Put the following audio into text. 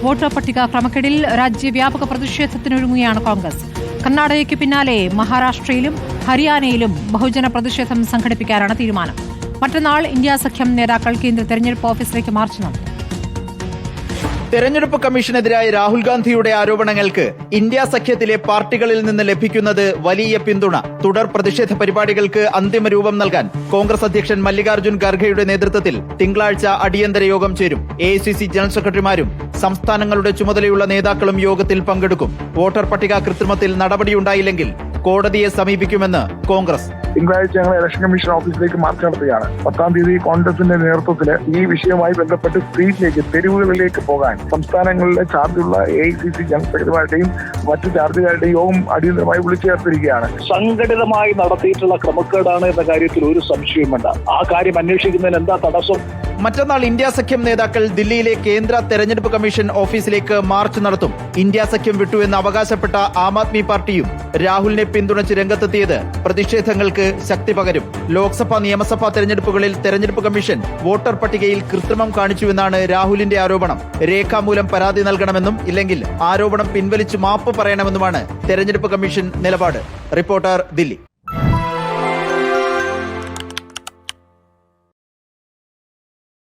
Voter പട്ടിക ക്രമക്കേടിൽ രാജ്യവ്യാപക പ്രതിഷേധത്തിനൊരുങ്ങുകയാണ് കോൺഗ്രസ്. കർണാടകയ്ക്ക് പിന്നാലെ മഹാരാഷ്ട്രയിലും ഹരിയാനയിലും ബഹുജന പ്രതിഷേധം സംഘടിപ്പിക്കാനാണ് തീരുമാനം. മറ്റന്നാൾ ഇന്ത്യ സഖ്യം നേതാക്കൾ കേന്ദ്ര തെരഞ്ഞെടുപ്പ് ഓഫീസിലേക്ക് മാർച്ച് നടത്തും. തെരഞ്ഞെടുപ്പ് കമ്മീഷനെതിരായ രാഹുൽ ഗാന്ധിയുടെ ആരോപണങ്ങൾക്ക് ഇന്ത്യ സഖ്യത്തിലെ പാർട്ടികളിൽ നിന്ന് ലഭിക്കുന്നത് വലിയ പിന്തുണ. തുടർ പ്രതിഷേധ പരിപാടികൾക്ക് അന്തിമ രൂപം നൽകാൻ കോൺഗ്രസ് അധ്യക്ഷൻ മല്ലികാർജ്ജുൻ ഖർഗെയുടെ നേതൃത്വത്തിൽ തിങ്കളാഴ്ച അടിയന്തര യോഗം ചേരും. AICC ജനറൽ സെക്രട്ടറിമാരും സംസ്ഥാനങ്ങളുടെ ചുമതലയുള്ള നേതാക്കളും യോഗത്തിൽ പങ്കെടുക്കും. വോട്ടർ പട്ടിക കൃത്രിമത്തിൽ നടപടിയുണ്ടായില്ലെങ്കിൽ കോടതിയെ സമീപിക്കുമെന്ന് കോൺഗ്രസ്. തിങ്കളാഴ്ച ഞങ്ങൾ ഇലക്ഷൻ കമ്മീഷൻ ഓഫീസിലേക്ക് മാർച്ച് നടത്തുകയാണ്. 10-ാം തീയതി കോൺഗ്രസിന്റെ നേതൃത്വത്തിൽ ഈ വിഷയവുമായി ബന്ധപ്പെട്ട് സ്ട്രീറ്റിലേക്ക്, തെരുവുകളിലേക്ക് പോകാൻ സംസ്ഥാനങ്ങളിലെ ചാർജുള്ള AICC ജനറൽ സെക്രട്ടറിമാരുടെയും മറ്റു ചാർജുകാരുടെയും യോഗം അടിയന്തരമായി വിളിച്ചു ചേർത്തിരിക്കുകയാണ്. സംഘടിതമായി നടത്തിയിട്ടുള്ള ക്രമക്കേടാണ് എന്ന കാര്യത്തിൽ ഒരു സംശയവും വേണ്ട. ആ കാര്യം അന്വേഷിക്കുന്നതിന് എന്താ തടസ്സം? മറ്റന്നാൾ ഇന്ത്യ സഖ്യം നേതാക്കൾ ദില്ലിയിലെ കേന്ദ്ര തെരഞ്ഞെടുപ്പ് കമ്മീഷൻ ഓഫീസിലേക്ക് മാർച്ച് നടത്തും. ഇന്ത്യ സഖ്യം വിട്ടുവെന്ന് അവകാശപ്പെട്ട ആം ആദ്മി പാർട്ടിയും രാഹുലിനെ പിന്തുണച്ച് രംഗത്തെത്തിയത് പ്രതിഷേധങ്ങൾക്ക് ശക്തി പകരും. ലോക്സഭാ നിയമസഭാ തെരഞ്ഞെടുപ്പുകളിൽ തെരഞ്ഞെടുപ്പ് കമ്മീഷൻ വോട്ടർ പട്ടികയിൽ കൃത്രിമം കാണിച്ചുവെന്നാണ് രാഹുലിന്റെ ആരോപണം. രേഖാമൂലം പരാതി നൽകണമെന്നും ഇല്ലെങ്കിൽ ആരോപണം പിൻവലിച്ച് മാപ്പ് പറയണമെന്നുമാണ് തെരഞ്ഞെടുപ്പ് കമ്മീഷൻ നിലപാട്. റിപ്പോർട്ടർ, ദില്ലി.